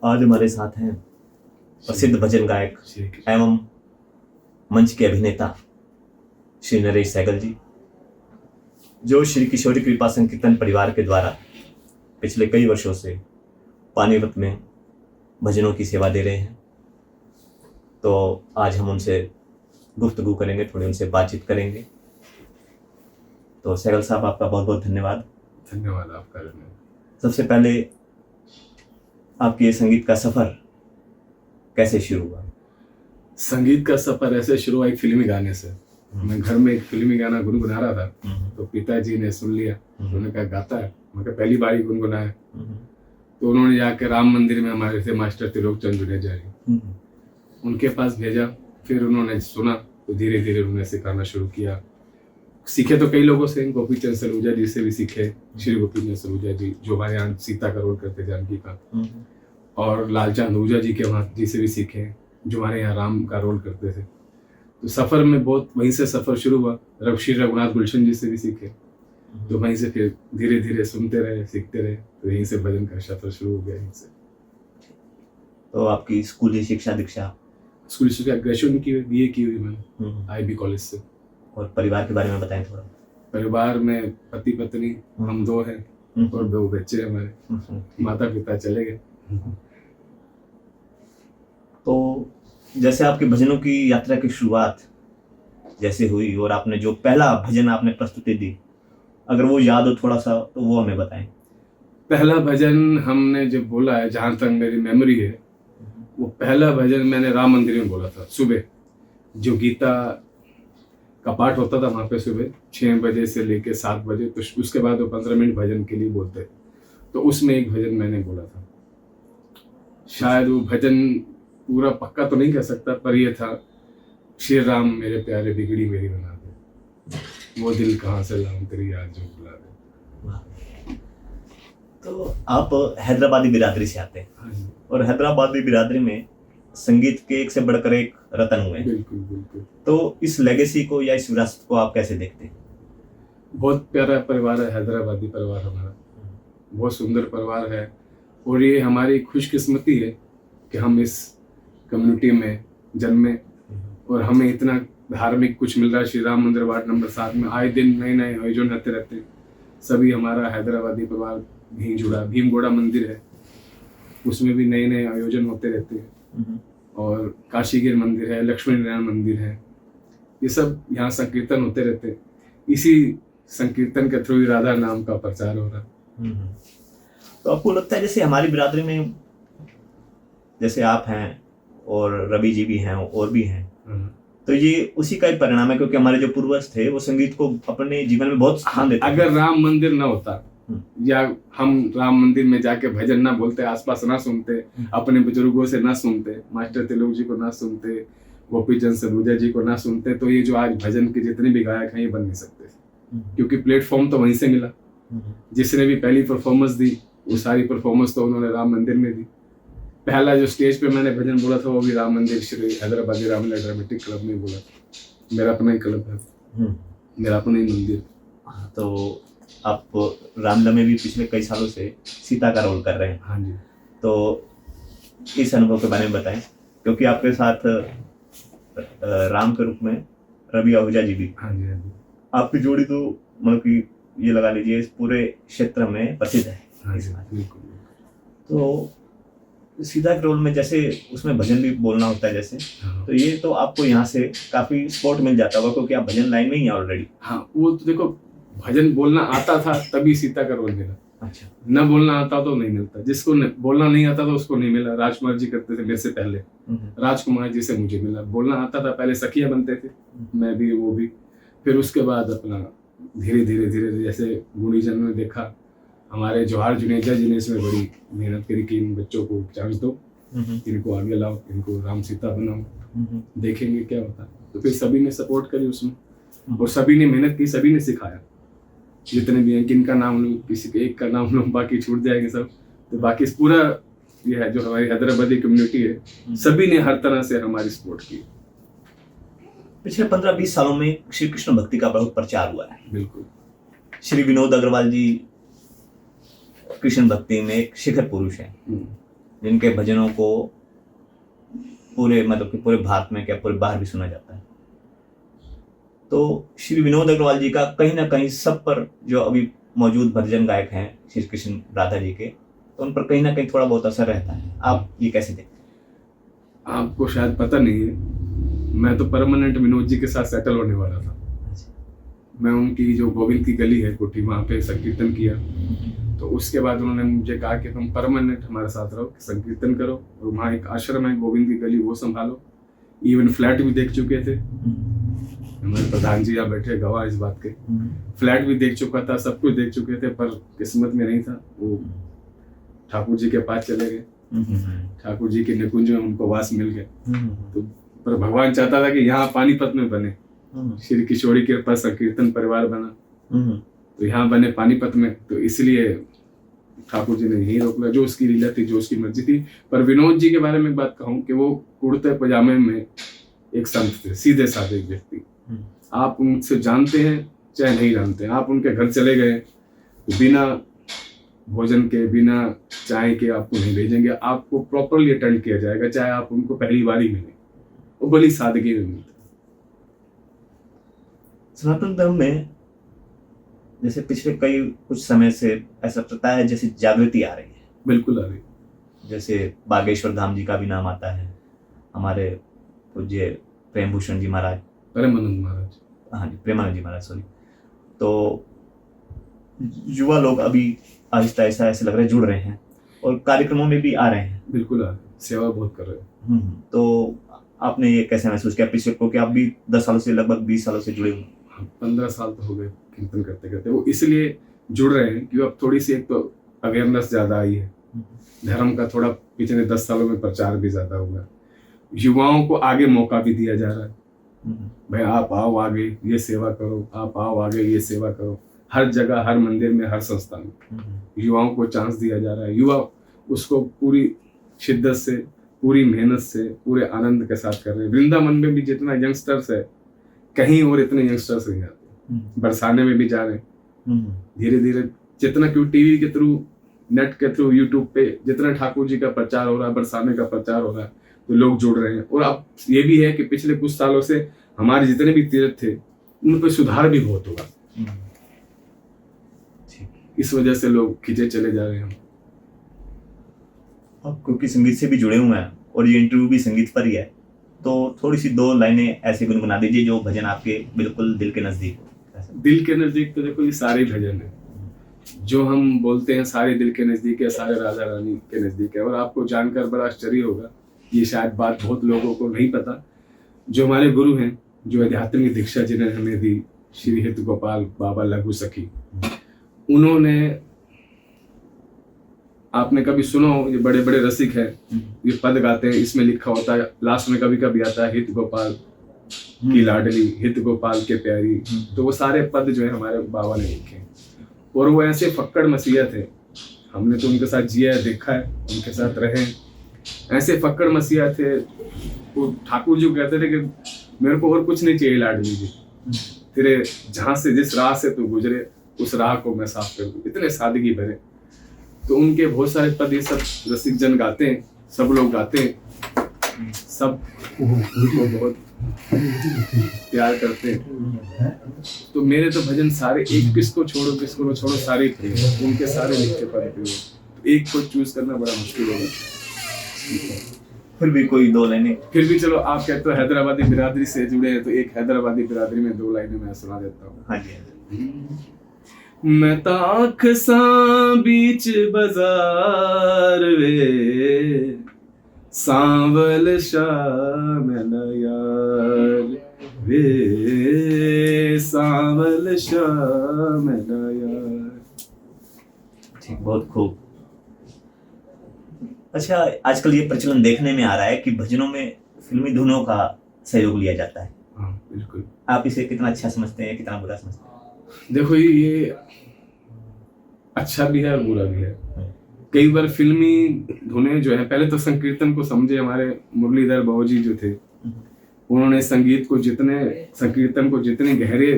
आज हमारे साथ हैं प्रसिद्ध भजन गायक एवं मंच के अभिनेता श्री नरेश सहगल जी, जो श्री किशोरी कृपा संकीर्तन परिवार के द्वारा पिछले कई वर्षों से पानीपत में भजनों की सेवा दे रहे हैं। तो आज हम उनसे गुफ्तगू करेंगे, थोड़ी उनसे बातचीत करेंगे। तो सहगल साहब, आपका बहुत बहुत धन्यवाद। धन्यवाद आपका। सबसे पहले आपके ये संगीत का सफर कैसे शुरू हुआ? संगीत का सफर ऐसे शुरू हुआ एक फिल्मी गाने से। मैं घर में एक फिल्मी गाना गुनगुना रहा था, तो पिताजी ने सुन लिया। उन्होंने कहा गाता है, मैं कहा पहली बार ही गुनगुनाया। तो उन्होंने जाके राम मंदिर में हमारे थे मास्टर त्रिलोक चंद जुनेजा जी, उनके पास भेजा। फिर उन्होंने सुना तो धीरे धीरे उन्होंने सिखाना शुरू किया। सीखे तो कई लोगों से, गोपी चंद सलूजा जी से भी सीखे, श्री गोपी चंद सलूजा जी जो हमारे यहाँ सीता का रोल करते जानकी का, और लालचंद आहूजा जी के वहाँ जी से भी सीखे जो हमारे यहाँ राम का रोल करते थे। तो सफ़र में बहुत वहीं से सफ़र शुरू हुआ। श्री रघुनाथ गुलशन जी से भी सीखे, तो वहीं से फिर धीरे धीरे सुनते रहे, सीखते रहे, तो यहीं से भजन का सफ़र शुरू हो गया यहीं से। तो आपकी स्कूली शिक्षा दीक्षा? स्कूली शिक्षा ग्रेजुएशन की हुई, BA की हुई मैंने IB कॉलेज से। और परिवार के बारे में बताएं थोड़ा। परिवार में पति पत्नी हम 2 हैं और 2 बच्चे हमारे। माता पिता चले गए। तो जैसे आपके भजनों की यात्रा की शुरुआत जैसे हुई और आपने जो पहला भजन आपने प्रस्तुति दी, अगर वो याद हो थोड़ा सा तो वो हमें बताएं। पहला भजन हमने जब बोला है, जहाँ तक मेरी मेमोरी है, वो पहला भजन मैंने राम मंदिर में बोला था। सुबह जो गीता का पाठ होता था वहाँ पे सुबह 6 बजे से लेके 7 बजे, तो उसके बाद वो 15 मिनट भजन के लिए बोलते, तो उसमें एक भजन मैंने बोला था। शायद वो भजन पूरा पक्का तो नहीं कह सकता, पर ये था, श्री राम मेरे प्यारे बिगड़ी मेरी बना दे, वो दिल कहाँ से लाऊं तेरी याद जो बुला दे। तो आप हैदराबादी बिरादरी से आते हैं और हैदराबादी बिरादरी में संगीत के एक से बढ़कर एक रतन हुए। बिल्कुल बिल्कुल। तो इस लेगेसी को या इस विरासत को आप कैसे देखते हैं? बहुत प्यारा परिवार है हैदराबादी परिवार हमारा, बहुत सुंदर परिवार है, और ये हमारी खुशकिस्मती है कि हम इस कम्युनिटी में जन्मे और हमें इतना धार्मिक कुछ मिल रहा है। श्री राम मंदिर वार्ड नंबर 7 में आए दिन नए नए आयोजन होते रहते हैं। सभी हमारा हैदराबादी परिवार भी जुड़ा। भीमगोड़ा मंदिर है, उसमें भी नए नए आयोजन होते रहते हैं, और काशीगिर मंदिर है, लक्ष्मी नारायण मंदिर है, ये सब यहाँ संकीर्तन होते रहते हैं। इसी संकीर्तन के थ्रू राधा नाम का प्रचार हो रहा है। तो आपको लगता है जैसे हमारी बिरादरी में जैसे आप हैं और रवि जी भी हैं और भी हैं, तो ये उसी का ही परिणाम है? क्योंकि हमारे जो पूर्वज थे वो संगीत को अपने जीवन में बहुत स्थान देते थे। अगर राम मंदिर ना होता या हम राम मंदिर में जाके भजन ना बोलते, आसपास ना सुनते, अपने बुजुर्गों से ना सुनते, मास्टर त्रिलोक जी को ना सुनते, गोपी चंद सलूजा जी को ना सुनते, तो ये जो आज भजन के जितने भी गायक हैं ये बन नहीं सकते। क्योंकि प्लेटफॉर्म तो वहीं से मिला। जिसने भी पहली परफॉर्मेंस दी वो सारी परफॉर्मेंस तो उन्होंने राम मंदिर में दी। पहला जो स्टेज पे मैंने भजन बोला था वो भी राम मंदिर श्री हैदराबादी रामलीला ड्रामेटिक क्लब में बोला। मेरा अपना ही क्लब है, मेरा अपना ही मंदिर। तो आप रामलीला में भी पिछले कई सालों से सीता का रोल कर रहे हैं। हाँ जी। तो इस अनुभव के बारे में बताएं, क्योंकि आपके साथ राम के रूप में रवि आहूजा जी भी। हाँ जी, हाँ जी। आपकी जोड़ी तो मतलब कि ये लगा लीजिए इस पूरे क्षेत्र में प्रसिद्ध है। हाँ जी, बिल्कुल। तो सीता के रोल में जैसे उसमें भजन भी बोलना होता है जैसे, तो ये तो आपको यहाँ से काफी सपोर्ट मिल जाता होगा क्योंकि आप भजन लाइन में ही हैं ऑलरेडी। हाँ, वो तो देखो भजन बोलना आता था तभी सीता का रोल मिला। अच्छा। न बोलना आता तो नहीं मिलता। जिसको बोलना नहीं आता तो उसको नहीं मिला। राजकुमार जी करते थे मेरे से पहले, राजकुमार जी से मुझे मिला। बोलना आता था, पहले सखिया बनते थे, मैं भी वो भी। फिर उसके बाद अपना धीरे धीरे धीरे जैसे गुणीजन में देखा, हमारे जवाहर जुनेजा जी ने इसमें बड़ी मेहनत करी कि इन बच्चों को चांस दो, इनको आगे लाओ, इनको राम सीता बनाओ, देखेंगे क्या होता है। तो फिर सभी ने सपोर्ट करी उसमें, और सभी ने मेहनत की, सभी ने सिखाया। जितने भी हैं, किनका नाम लूँ, किसी के एक का नाम लूँ, बाकी छूट जाएंगे सब। तो बाकी पूरा ये है जो हमारी हैदराबादी कम्युनिटी है, सभी ने हर तरह से हमारी सपोर्ट की। पिछले 15-20 सालों में श्री कृष्ण भक्ति का बहुत प्रचार हुआ है। बिल्कुल। श्री विनोद अग्रवाल जी कृष्ण भक्ति में एक शिखर पुरुष हैं। जिनके भजनों को पूरे मतलब कि पूरे भारत में क्या पूरे बाहर भी सुना जाता है। तो श्री विनोद अग्रवाल जी का कहीं ना कहीं सब पर जो अभी मौजूद भजन गायक हैं श्री कृष्ण राधा जी के, तो उन पर कहीं ना कहीं थोड़ा बहुत असर रहता है। आप ये कैसे देखते हैं? आपको शायद पता नहीं है, मैं तो परमानेंट विनोद जी के साथ सेटल होने वाला था। मैं उनकी जो गोविंद की गली है कोठी, वहाँ पे संकीर्तन किया। तो उसके बाद उन्होंने मुझे कहा कि तुम परमानेंट हमारे साथ रहो, संकीर्तन करो, और वहाँ एक आश्रम है गोविंद की गली, वो संभालो। इवन फ्लैट भी देख चुके थे, हमारे प्रधान जी यहाँ बैठे गवाह इस बात के। फ्लैट भी देख चुका था, सब कुछ देख चुके थे, पर किस्मत में नहीं था। वो ठाकुर जी के पास चले गए, ठाकुर जी के निकुंज में उनको वास मिल गया। तो पर भगवान चाहता था कि यहाँ पानीपत में बने, श्री किशोरी के पास संकीर्तन परिवार बना, तो यहाँ बने पानीपत में। तो इसलिए ठाकुर जी ने यही रोक लिया, जो उसकी लीला थी, जो उसकी मर्जी थी। पर विनोद जी के बारे में एक बात कहूँ कि वो कुर्ते पजामे में एक संत थे, सीधे साधे एक व्यक्ति। आप उनसे जानते हैं चाहे नहीं जानते हैं, आप उनके घर चले गए तो बिना भोजन के, बिना चाय के आपको नहीं भेजेंगे, आपको प्रॉपरली अटेंड किया जाएगा, चाहे आप उनको पहली बार ही मिले। वो बड़ी सादगी में मिलते। सनातन धर्म में जैसे पिछले कुछ समय से ऐसा प्रथा है जैसे जागृति आ रही है। बिल्कुल आ रही। जैसे बागेश्वर धाम जी का भी नाम आता है, हमारे पूज्य प्रेमभूषण जी महाराज, प्रेमानंद महाराज, हाँ जी प्रेमानंद जी महाराज, सॉरी। तो युवा लोग अभी आहिस्ता आहिस्ता ऐसे लग रहा है जुड़ रहे हैं और कार्यक्रमों में भी आ रहे हैं। बिल्कुल आ रहे, सेवा बहुत कर रहे हैं। तो आपने ये कैसे महसूस किया पिछले को कि आप भी 10 सालों से, लगभग 20 सालों से जुड़े हुए? 15 साल तो हो गए कीर्तन करते करते। वो इसलिए जुड़ रहे हैं क्योंकि अब थोड़ी सी एक तो अवेयरनेस ज्यादा आई है, धर्म का थोड़ा पिछले 10 सालों में प्रचार भी ज्यादा हुआ है, युवाओं को आगे मौका भी दिया जा रहा है। भाई आप आओ आगे, ये सेवा करो, आप आओ आगे, ये सेवा करो। हर जगह, हर मंदिर में, हर संस्था में युवाओं को चांस दिया जा रहा है। युवा उसको पूरी शिद्दत से, पूरी मेहनत से, पूरे आनंद के साथ कर रहे हैं। वृंदावन में भी जितना यंगस्टर्स है, कहीं और इतने यंगस्टर्स नहीं आते। बरसाने में भी जा रहे हैं धीरे धीरे, जितना क्यों टीवी के थ्रू, नेट के थ्रू, यूट्यूब पे जितना ठाकुर जी का प्रचार हो रहा है, बरसाने का प्रचार हो रहा है, तो लोग जुड़ रहे हैं। और अब ये भी है कि पिछले कुछ सालों से हमारे जितने भी तीर्थ थे उन पर सुधार भी बहुत हुआ, इस वजह से लोग खींचे चले जा रहे हैं। अब क्योंकि संगीत से भी जुड़े हुए हैं और ये इंटरव्यू भी संगीत पर ही है, तो थोड़ी सी 2 लाइनें ऐसे गुनगुना दीजिए जो भजन आपके बिल्कुल दिल के नजदीक हो। दिल के नजदीक तो देखो ये सारे भजन है जो हम बोलते हैं, सारे दिल के नजदीक है, सारे राधा रानी के नजदीक है। और आपको जानकर बड़ा आश्चर्य होगा, ये शायद बात बहुत लोगों को नहीं पता, जो हमारे गुरु हैं, जो आध्यात्मिक दीक्षा जिन्हें हमें दी, श्री हित गोपाल बाबा लघु सखी, उन्होंने, आपने कभी सुनो, ये बड़े बड़े रसिक हैं, ये पद गाते हैं, इसमें लिखा होता है लास्ट में कभी कभी आता है हित गोपाल की लाडली, हित गोपाल के प्यारी। तो वो सारे पद जो है हमारे बाबा ने लिखे, और वो ऐसे फक्कड़ मसीहा थे, हमने तो उनके साथ जिया है, देखा है, उनके साथ रहे, ऐसे फक्कड़ मसीहा थे। वो ठाकुर जी कहते थे कि मेरे को और कुछ नहीं चाहिए लाडली जी, तेरे जहां से, जिस राह से तू गुजरे उस राह को मैं साफ कर दूं, इतने सादगी भरे। तो उनके बहुत सारे पद ये सब रसिक जन गाते हैं, सब लोग गाते हैं, सब उनको बहुत प्यार करते हैं। तो मेरे तो भजन सारे, एक किसको छोड़ो किसको न छोड़ो, सारे प्रिय हैं, उनके सारे लिखे पद प्रिय हैं। तो एक को चूज करना बड़ा मुश्किल होगा। फिर भी कोई 2 लाइनें, फिर भी चलो, आप कहते हो हैदराबादी बिरादरी से जुड़े हैं, तो एक हैदराबादी बिरादरी में 2 लाइनें मैं सुना देता हूँ। हाँ जी। मैं ताख सा बीच बाजार वे, सांवल शाम यार वे, सांवल शाम यार। ठीक, बहुत खूब। अच्छा, आजकल ये प्रचलन देखने में आ रहा है कि भजनों में फिल्मी धुनों का सहयोग लिया जाता है। हाँ बिल्कुल। आप इसे कितना अच्छा समझते हैं, कितना बुरा समझते हैं? देखो ये अच्छा भी है और बुरा भी है। कई बार फिल्मी धुनें जो है, पहले तो संकीर्तन को समझे, हमारे मुरलीधर बाबू जी जो थे, उन्होंने संकीर्तन को जितने गहरे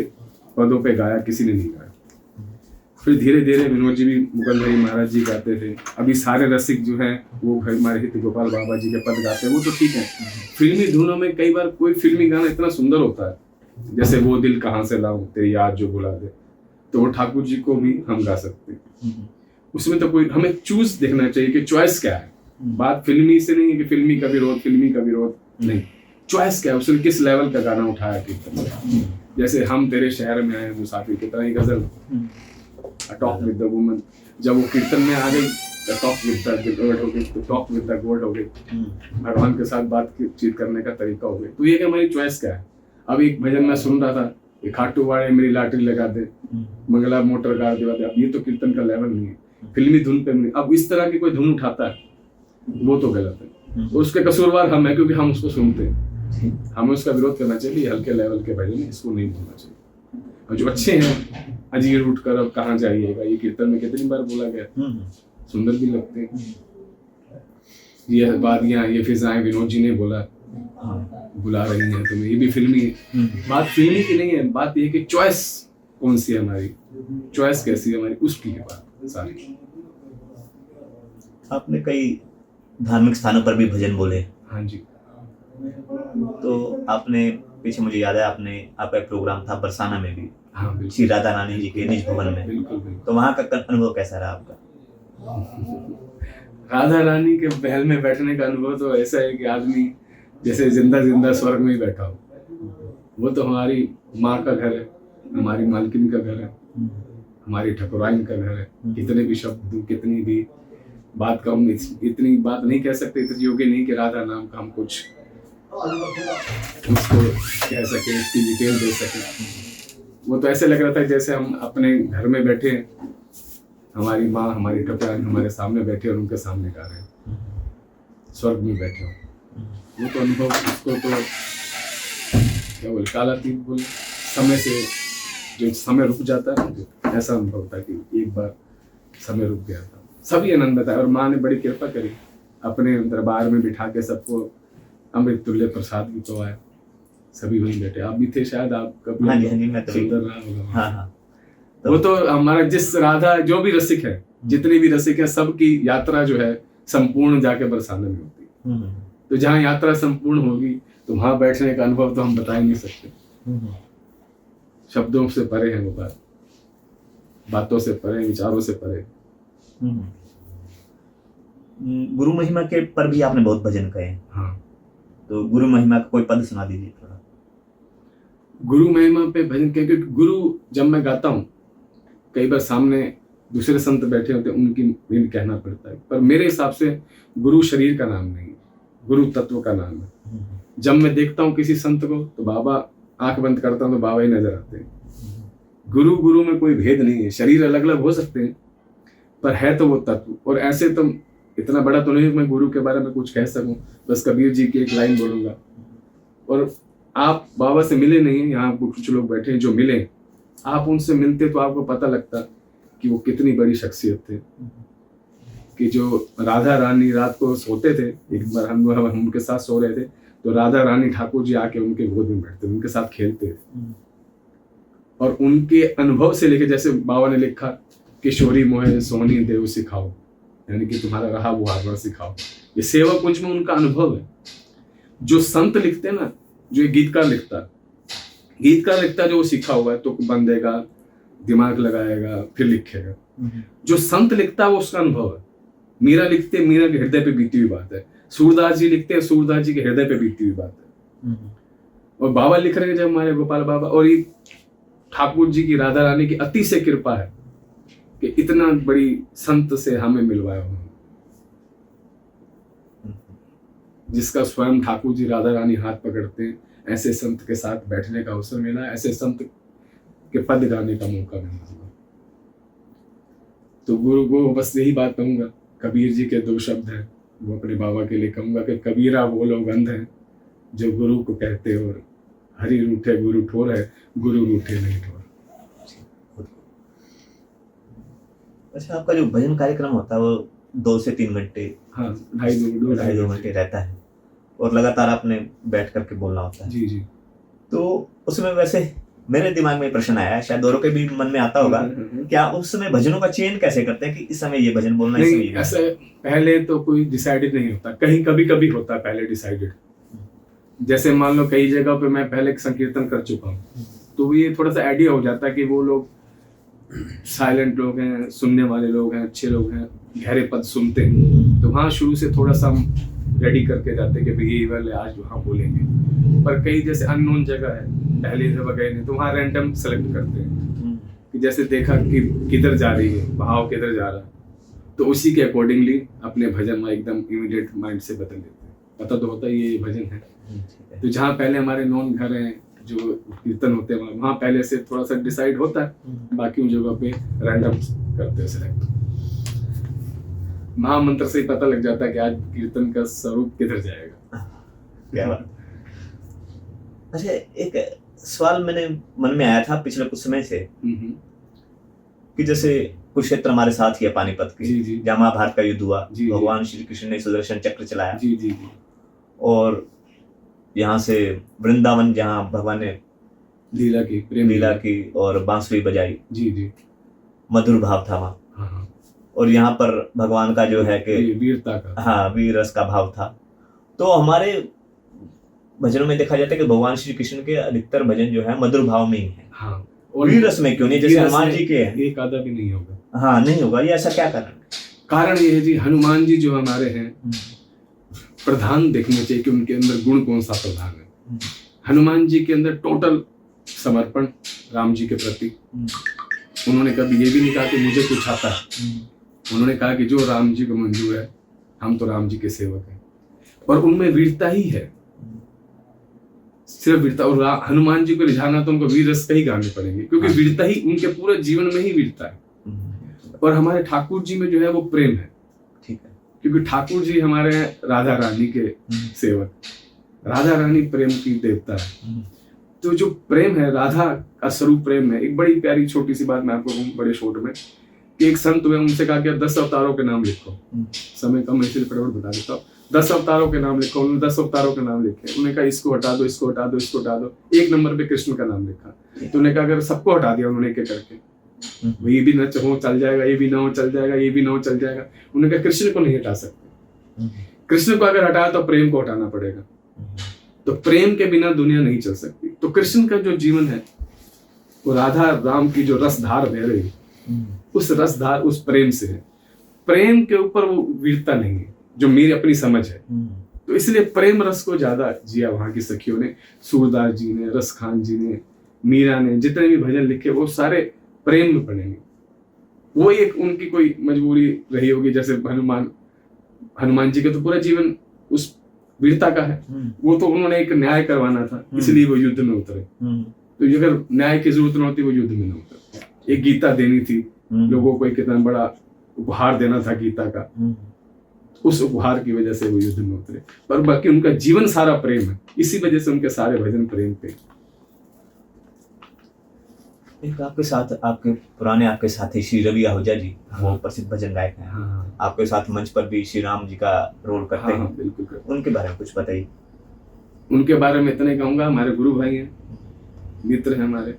पदों पे गाया किसी ने नहीं गाया। फिर धीरे धीरे विनोद जी भी मुकुंदगिरी महाराज जी गाते थे। अभी सारे रसिक जो हैं वो हमारे हित गोपाल बाबा जी के पद गाते हैं, वो तो ठीक है। फिल्मी धुनों में कई बार कोई फिल्मी गाना इतना सुंदर होता है, जैसे वो दिल कहाँ से लाऊं तेरी याद जो बुला दे, तो वो ठाकुर जी को भी हम गा सकते हैं। उसमें तो कोई हमें चूज देखना चाहिए कि चॉइस क्या है। बात फिल्मी से नहीं है कि फिल्मी का विरोध, फिल्मी का विरोध नहीं, चॉइस क्या है, उसने किस लेवल का गाना उठाया कीर्तन में। जैसे हम तेरे शहर में आए मुसाफिर की तरह ही गजल, टॉक विद द वुमन, जब वो कीर्तन में आ गई टॉक विद द गॉड हो गई, तो टॉक विद द गॉड हो गई, भगवान के साथ बातचीत करने का तरीका हो गया। तो ये कि हमारी चॉइस क्या है। अब एक भजन मैं सुन रहा था, खाटू वाले मेरी लाटरी लगा दे, मंगला मोटर कार दिवा दे, अब ये तो कीर्तन का लेवल नहीं है, फिल्मी धुन पे नहीं। अब इस तरह की कोई धुन उठाता है वो तो गलत है, उसके कसूरवार हम है क्योंकि हम उसको सुनते हैं। हमें उसका विरोध करना चाहिए, हल्के लेवल के भजन इसको नहीं बोलना चाहिए। और जो अच्छे हैं, अजीर उठ कर अब कहाँ जाइएगा, ये कीर्तन में कितनी बार बोला गया, सुंदर भी लगते हैं। ये वादियां, ये फिजाएं, विनोद जी ने बोला बुला रही हैं तुम्हें, ये भी फिल्मी है। बात फिल्मी की नहीं है, बात ये कि चॉइस कौन सी है हमारी, चॉइस कैसी है हमारी, उसकी है बात सारी। आपने कई धार्मिक स्थानों पर भी भजन बोले। हाँ जी। तो आपने पीछे मुझे याद है आपका एक प्रोग्राम था बरसाना में भी, हाँ बिल्कुल, श्री राधा रानी जी के निज भवन में। बिल्कुल बिल्कुल। तो वहाँ का अनुभव कैसा रहा आपका? राधा रानी के महल में बैठने का अनुभव तो ऐसा है कि आदमी जैसे जिंदा जिंदा स्वर्ग में ही बैठा हो। वो तो हमारी माँ का घर है, हमारी मालकिन का घर है, हमारी ठकुराइन का घर है। कितने भी शब्द, कितनी भी बात का हम इतनी बात नहीं कह सकते, इतनी योग्य नहीं कि राधा नाम का हम कुछ उसको कह सके, इसकी डिटेल दे सके। वो तो ऐसे लग रहा था जैसे हम अपने घर में बैठे हैं, हमारी माँ, हमारी ठकुराइन हमारे सामने बैठे और उनके सामने गा रहे हैं, स्वर्ग में बैठे हो। वो तो अनुभव, उसको तो क्या बोले, कालातीत बोले, समय से जो समय रुक जाता है ना, ऐसा अनुभव था कि एक बार समय रुक गया था। सभी आनंद बताया और माँ ने बड़ी कृपा करी, अपने दरबार में बिठा के सबको अमृत तुल्य प्रसाद भी तो आया, सभी वहीं बैठे। आप भी थे शायद, आप कभी? हाँ जी, मैं तो सुंदर रहा होगा। हाँ हाँ। वो तो हमारा जिस राधा, जो भी रसिक है, जितने भी रसिक है, सबकी यात्रा जो है संपूर्ण जाके बरसाने में होती है। तो जहाँ यात्रा संपूर्ण होगी तो वहां बैठने का अनुभव तो हम बता ही नहीं सकते, शब्दों से परे है वो बात, बातों से परे, विचारों से परे। गुरु महिमा के पर भी आपने बहुत भजन कहे। हाँ, तो गुरु महिमा का कोई पद सुना दीजिए थोड़ा। गुरु महिमा पे भजन, क्योंकि गुरु जब मैं गाता हूँ, कई बार सामने दूसरे संत बैठे होते हैं, उनकी भी कहना पड़ता है, पर मेरे हिसाब से गुरु शरीर का नाम नहीं है, गुरु तत्व का नाम है। जब मैं देखता हूँ किसी संत को तो बाबा, आंख बंद करता हूँ तो बाबा ही नजर आते हैं। गुरु में कोई भेद नहीं है, शरीर अलग अलग हो सकते हैं पर है तो वो तत्व। और ऐसे तो इतना बड़ा तो नहीं मैं गुरु के बारे में कुछ कह सकूं, बस कबीर जी की एक लाइन बोलूंगा। और आप बाबा से मिले नहीं, यहाँ कुछ लोग बैठे हैं जो मिले, आप उनसे मिलते तो आपको पता लगता कि वो कितनी बड़ी शख्सियत थे। कि जो राधा रानी रात को सोते थे, एक बार हम उनके साथ सो रहे थे, तो राधा रानी ठाकुर जी आके उनके गोद में बैठते, उनके साथ खेलते थे। और उनके अनुभव से लेके, जैसे बाबा ने लिखा, किशोरी मोहे सोहनी देव सिखाओ, यानी कि तुम्हारा रहा वो हाथ सिखाओ, ये सेवा कुंज में उनका अनुभव है। जो संत लिखते हैं ना, जो गीतकार लिखता जो वो सीखा हुआ है, तो बंदेगा, दिमाग लगाएगा, फिर लिखेगा। जो संत लिखता है वो उसका अनुभव है। मीरा लिखते, मीरा के हृदय पे बीती हुई बात है। सूरदास जी लिखते हैं, सूरदास जी के हृदय पे बीती हुई बात है। और बाबा लिख रहे हैं जब हमारे गोपाल बाबा, और ये ठाकुर जी की, राधा रानी की अति से कृपा है कि इतना बड़ी संत से हमें मिलवाया हुआ, जिसका स्वयं ठाकुर जी राधा रानी हाथ पकड़ते हैं। ऐसे संत के साथ बैठने का अवसर मिला, ऐसे संत के पद गाने का मौका मिला। तो गुरु को बस यही बात कहूंगा, कबीर जी के 2 शब्द हैं, वो अपने बाबा के लिए कहूंगा कि कबीरा वो लोग अंध हैं जो गुरु को कहते और हरि रूठे गुरु ठोर है, गुरु रूठे नहीं ठोर। अच्छा, आपका जो भजन कार्यक्रम होता है वो 2 से 3 घंटे, हाँ, 2.5 घंटे रहता है और लगातार आपने बैठ करके बोलना होता है। जी जी। तो उसमें वैसे मेरे दिमाग में प्रश्न आया, शायद औरों के भी मन में आता होगा, क्या उस समय भजनों का चयन कैसे करते हैं कि इस समय ये भजन बोलना, इस समय नहीं, ऐसे पहले तो कोई डिसाइडेड नहीं होता, कहीं कभी कभी होता है पहले डिसाइडेड। जैसे मान लो कई जगह पे मैं पहले संकीर्तन कर चुका हूँ, तो ये थोड़ा सा आइडिया हो जाता है कि वो लोग साइलेंट लोग हैं, सुनने वाले लोग हैं, अच्छे लोग हैं, गहरे पद सुनते हैं, तो वहाँ शुरू से थोड़ा सा हम रेडी करके जाते हैं कि भाई ये वाले आज वहाँ बोलेंगे। पर कई जैसे अननोन जगह है, पहले जगह गए नहीं, तो वहाँ रैंडम सेलेक्ट करते हैं कि जैसे देखा कि किधर जा रही है, भाव किधर जा रहा है, तो उसी के अकॉर्डिंगली अपने भजन में एकदम इमीडिएट माइंड से बदल देते हैं। पता तो होता ही ये भजन है। तो जहाँ पहले हमारे नॉन घर हैं, जो कीर्तन होते हैं, वहाँ पहले से थोड़ा सा डिसाइड होता है, बाकी उन जगह पे रैंडम करते हैं सेलेक्ट। महामंत्र से ही पता लग जाता है कि आज कीर्तन का स्वरूप किधर जाएगा। क्या बात। अच्छा, एक सवाल मेरे मन में आया था पिछले कुछ समय से कि जैसे कुरुक्षेत्र हमारे साथ ही है पानीपत की, जहाँ महाभारत का युद्ध हुआ, भगवान श्री कृष्ण ने सुदर्शन चक्र चलाया, और यहाँ से वृंदावन जहाँ भगवान ने लीला की और बांसुरी बजाई, मधुर भाव था वहाँ। और यहाँ पर भगवान का जो है कि वीरता का, हाँ, वीर रस का भाव था। तो हमारे भजनों में देखा जाता है कि भगवान श्री कृष्ण के अधिकतर भजन जो है मधुर भाव में ही है। हाँ, और वीर रस में क्यों नहीं, जैसे हनुमान जी के हैं? एक आधा भी नहीं होगा। हाँ, नहीं होगा। ये ऐसा क्या कारण ये है जी, हनुमान जी जो हमारे हैं, प्रधान देखने चाहिए कि उनके अंदर गुण कौन सा प्रधान है। हनुमान जी के अंदर टोटल समर्पण राम जी के प्रति। उन्होंने कभी ये भी नहीं कहा कि मुझे कुछ आता है, उन्होंने कहा कि जो राम जी को मंजूर है, हम तो राम जी के सेवक हैं। और उनमें वीरता ही है, सिर्फ वीरता। और हनुमान जी को रिझाना तो उनको वीर रस का ही गाने पड़ेंगे, क्योंकि वीरता ही उनके पूरे जीवन में ही वीरता है। और हमारे ठाकुर जी में जो है वो प्रेम है, ठीक है, क्योंकि ठाकुर जी हमारे राधा रानी के सेवक, राधा रानी प्रेम की देवता है। तो जो प्रेम है, राधा का स्वरूप प्रेम है। एक बड़ी प्यारी छोटी सी बात मैं आपको कहूँ बड़े शॉर्ट में, कि एक संत हुए, उनसे कहा कि 10 अवतारों के नाम लिखो। समय कम है इसलिए फटाफट बता देता हूँ। 10 अवतारों के नाम लिखो। उन्होंने 10 अवतारों के नाम लिखे। उन्होंने कहा इसको हटा दो, इसको हटा दो, इसको हटा दो। एक नंबर पे कृष्ण का नाम लिखा। तो उन्होंने कहा अगर सबको हटा दिया उन्होंने एक एक करके, ये भी न हो चल जाएगा, ये भी ना हो चल जाएगा, ये भी ना हो चल जाएगा। उन्होंने कहा कृष्ण को नहीं हटा सकते। कृष्ण को अगर हटाया तो प्रेम को हटाना पड़ेगा। तो प्रेम के बिना दुनिया नहीं चल सकती। तो कृष्ण का जो जीवन है वो राधा राम की जो रसधार बह रही, उस रसधार, उस प्रेम से है। प्रेम के ऊपर वो वीरता नहीं है, जो मेरी अपनी समझ है। तो इसलिए प्रेम रस को ज्यादा जिया वहां की सखियों ने, सूरदास जी ने, रस खान जी ने, मीरा ने, जितने भी भजन लिखे वो सारे प्रेम में पड़ेंगे। वो एक उनकी कोई मजबूरी रही होगी, जैसे हनुमान जी के तो पूरा जीवन उस वीरता का है। वो तो उन्होंने एक न्याय करवाना था, इसलिए वो युद्ध में उतरे। तो अगर न्याय की जरूरत न होती वो युद्ध में न उतरे। एक गीता देनी थी लोगों को, एक कितना बड़ा उपहार देना था गीता का, उस उपहार की वजह से वो युद्ध में उतरे। पर बाकी उनका जीवन सारा प्रेम है, इसी वजह से उनके सारे भजन प्रेम पे। एक आपके साथ, आपके पुराने आपके साथी श्री रवि आहूजा जी, वो प्रसिद्ध भजन गायक हैं। आपके साथ मंच पर भी श्री राम जी का रोल करते हैं। बिल्कुल करते। उनके बारे में कुछ बताइए। उनके बारे में इतने कहूंगा, हमारे गुरु भाई हैं, मित्र हैं हमारे,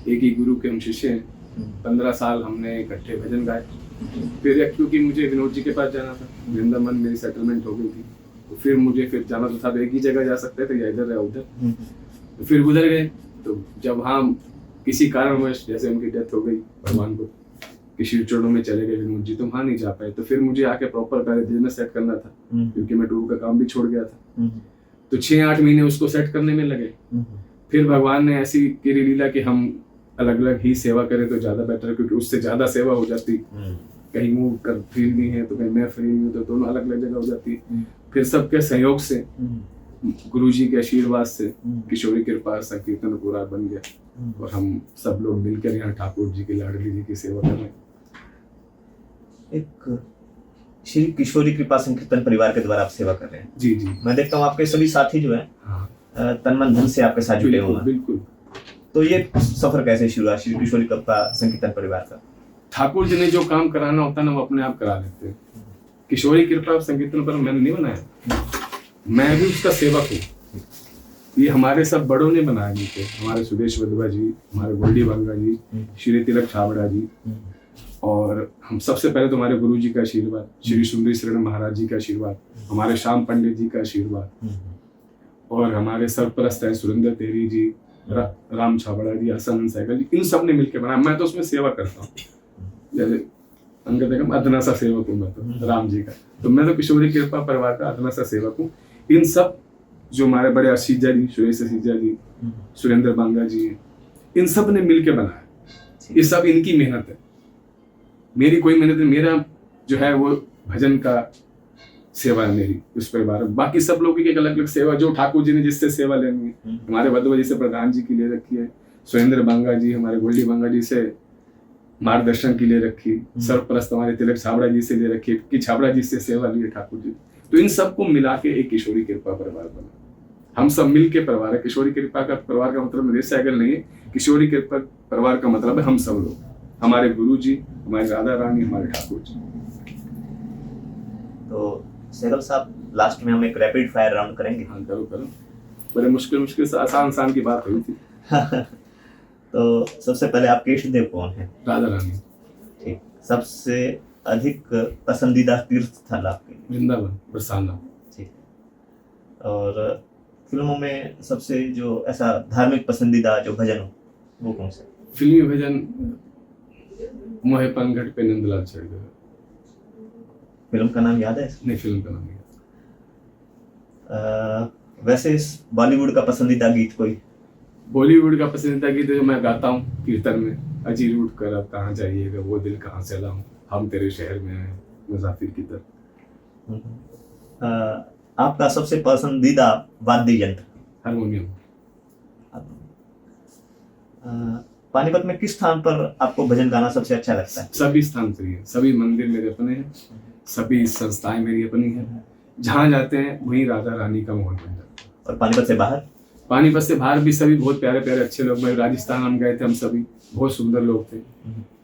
एक ही गुरु के हम शिष्य हैं। 15 साल हमने इकट्ठे भजन गाए। फिर क्योंकि मुझे विनोद जी के पास जाना था, वृंदावन मेरी सेटलमेंट हो गई थी, तो फिर मुझे जाना तो था, एक ही जगह जा सकते थे, या इधर या उधर। तो फिर उधर गए। तो जब हम किसी कारणवश, जैसे उनकी डेथ हो गई, भगवान को किसी चरणों में चले गए विनोद जी, तो वहां नहीं जा पाए। तो फिर मुझे आके प्रॉपर पहले बिजनेस सेट करना था, क्योंकि मैं टूर का काम भी छोड़ गया था। तो 6-8 महीने उसको सेट करने में लगे। फिर भगवान ने ऐसी कीरी लीला कि हम अलग अलग ही सेवा करें तो ज्यादा बेटर, क्योंकि उससे ज्यादा सेवा हो जाती। कहीं मूव कर फ्री नहीं है तो कहीं मैं फ्री नहीं हूँ, तो दोनों अलग अलग जगह हो जाती। फिर सबके सहयोग से, गुरु जी के आशीर्वाद से, किशोरी कृपा संकीर्तन पूरा बन गया, और हम सब लोग मिलकर यहाँ ठाकुर जी की, लाडली जी की सेवा कर रहे हैं। एक श्री किशोरी कृपा संकीर्तन परिवार के द्वारा आप सेवा कर रहे हैं। जी जी। मैं देखता हूँ आपके सभी साथी जो है तन मन धन से आपके साथ जुड़े हुए हैं। बिल्कुल। तो ये सफर कैसे शुरू हुआ श्री किशोरी कृपा संकीर्तन परिवार का? ठाकुर जी ने जो काम कराना होता है ना, वो अपने आप करा लेते हैं। किशोरी कृपा संकीर्तन पर मैंने नहीं बनाया, मैं भी उसका सेवक हूँ। ये हमारे सब बड़ों ने बनाए नहीं थे। हमारे सुदेश वधवा जी, हमारे गोल्डी बांगा जी, श्री तिलक छाबड़ा जी, और हम सबसे पहले तो हमारे गुरु जी का आशीर्वाद, श्री सुंदरी शरण महाराज जी का आशीर्वाद, हमारे श्याम पंडित जी का आशीर्वाद, और हमारे सरपरस्त हैं सुरेंद्र तेरी जी, राम छाबड़ा जी, हसन सहगल जी, इन सब ने मिलकर बनाया। मैं तो उसमें सेवा करता हूँ, जैसे अंगद है अदना सा सेवक हूँ मैं तो राम जी का, तो मैं तो किशोरी कृपा परिवार का अदना सा सेवक हूँ। इन सब जो हमारे बड़े असीजा जी, सुरेश असीजा जी, सुरेंद्र बांगा जी, इन सब ने मिलकर बनाया। ये सब इनकी मेहनत है, मेरी कोई मेहनत नहीं। मेरा जो है वो भजन का सेवा है मेरी उस परिवार में। बाकी सब लोगों की एक अलग अलग सेवा, जो ठाकुर जी ने जिससे सेवा लेनी है, हमारे वधवा जी से प्रधान जी की ले रखी है, सुरेंद्र बांगा जी, हमारे गोल्डी बांगा जी से मार्गदर्शन की ले रखी, सरपरस्त हमारे तिलक छाबड़ा जी से ले रखी, कि छाबड़ा जी से सेवा ली है ठाकुर जी। तो इन सबको मिला के एक किशोरी कृपा परिवार बना। हम सब मिल के परिवार है। किशोरी कृपा का परिवार का मतलब नरेश सहगल नहीं है, किशोरी कृपा परिवार का मतलब है हम सब लोग, हमारे गुरु जी, हमारी राधा रानी, हमारे ठाकुर जी। तो सहगल साहब, लास्ट में हम एक रैपिड फायर राउंड करेंगे। हाँ करो करो, बड़े मुश्किल से आसान की बात हुई थी। तो सबसे पहले आपके इष्ट देव कौन है? राधा रानी। ठीक। सबसे अधिक पसंदीदा तीर्थ स्थल आपके? वृंदावन, बरसाना। ठीक। और फिल्मों में सबसे जो ऐसा धार्मिक पसंदीदा जो भजन हो वो कौन सा? फिल्मी भजन मोहे पनघट पे नंदलाल चढ़ गया। फिल्म का नाम याद है? नहीं, फिल्म का नाम नहीं याद। वैसे इस बॉलीवुड का पसंदीदा गीत कोई? बॉलीवुड का पसंदीदा गीत जो मैं गाता हूँ कीर्तन में, अजी रूठ कर अब कहाँ जाइएगा, वो दिल कहाँ से लाऊं, हम तेरे शहर में आए मुसाफिर की तरह। आपका सबसे पसंदीदा वाद्य यंत्र? हारमोनियम। पानीपत में किस स्थान पर आपको भजन गाना सबसे अच्छा लगता है? सभी स्थान पर है, सभी मंदिर मेरे अपने हैं, सभी संस्थाएं मेरी अपनी हैं, जहाँ जाते हैं वहीं राधा रानी का माहौल बन जाता है। और पानीपत से बाहर? पानीपत से बाहर भी सभी बहुत प्यारे प्यारे अच्छे लोग। मैं राजस्थान हम गए थे, हम सभी बहुत सुंदर लोग थे।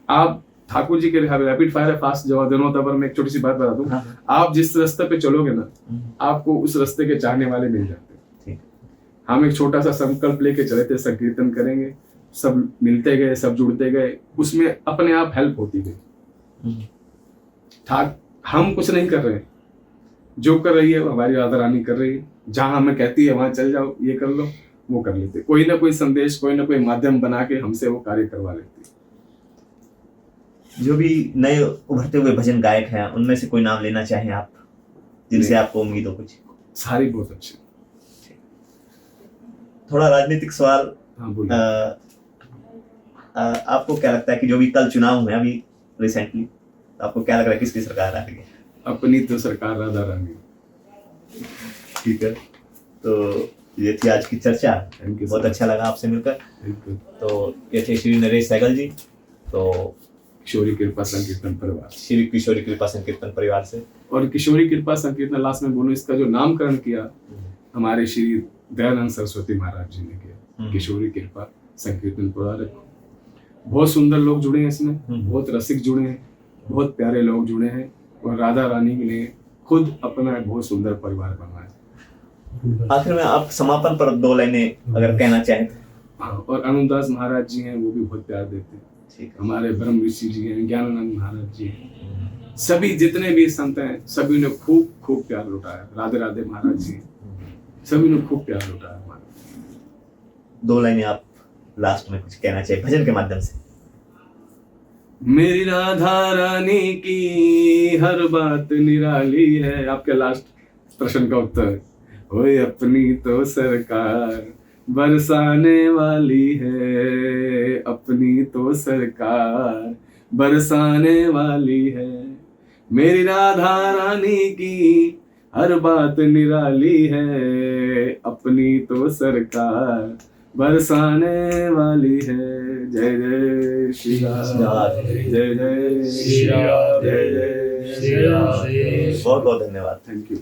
आप ठाकुर जी के रैपिड फायर है, फास्ट जवाब दोनों तबर में एक छोटी सी बात बता दूं। हाँ। आप जिस रास्ते पे चलोगे ना, आपको उस रास्ते के चाहने वाले मिल जाते हैं। हम एक छोटा सा संकल्प लेके चले थे, संकीर्तन करेंगे, सब मिलते गए, सब जुड़ते गए, उसमें अपने आप हेल्प होती गई। हम कुछ नहीं कर रहे, जो कर रही है वो हमारी राधा रानी कर रही है। जहां हमें कहती है वहां चल जाओ, ये कर लो, वो कर लेते। कोई ना कोई संदेश, कोई ना कोई माध्यम बना के हमसे वो कार्य करवा लेते। जो भी नए उभरते हुए भजन गायक हैं, उनमें से कोई नाम लेना चाहें आप, जिनसे आपको उम्मीद हो कुछ? सारी बहुत अच्छे। थोड़ा राजनीतिक सवाल। हाँ बोलिए। आपको क्या लगता है कि जो भी कल चुनाव हुए अभी रिसेंटली, तो आपको क्या लग रहा है किसकी सरकार आ रही है? अपनी तो सरकार राधा रानी। ठीक है, तो ये थी आज की चर्चा। थैंक यू, बहुत अच्छा लगा आपसे मिलकर। Thank you. तो ये थे श्री नरेश सहगल जी, तो किशोरी कृपा संकीर्तन परिवार, श्री किशोरी कृपा संकीर्तन परिवार से। और किशोरी कृपा संकीर्तन लास्ट में बोलूं, इसका जो नामकरण किया हमारे श्री दयानंद सरस्वती महाराज जी ने किया, किशोरी कृपा संकीर्तन परिवार। बहुत सुंदर लोग जुड़े हैं इसमें, बहुत रसिक जुड़े हैं, बहुत प्यारे लोग जुड़े हैं, और राधा रानी ने खुद अपना बहुत सुंदर परिवार बनवाया। आखिर में आप समापन पर 2 लाइनें अगर कहना चाहें तो? हाँ, और अनुदास महाराज जी हैं, वो भी बहुत प्यार देते हैं। ठीक है। हमारे ब्रह्म ऋषि जी हैं, ज्ञानानंद महाराज जी हैं, सभी जितने भी संत हैं, सभी ने खूब खूब प्यार लुटाया। राधे राधे महाराज जी, सभी ने खूब प्यार लुटाया हमारा। 2 लाइनें आप लास्ट में कुछ कहना चाहिए भजन के माध्यम से? मेरी राधा रानी की हर बात निराली है। आपके लास्ट प्रश्न का उत्तर, ओए अपनी तो सरकार बरसाने वाली है, अपनी तो सरकार बरसाने वाली है। मेरी राधा रानी की हर बात निराली है, अपनी तो सरकार बरसाने वाली है। जय जय श्री राम, जय जय श्री राम, जय जय श्री राम। बहुत बहुत धन्यवाद। Thank you.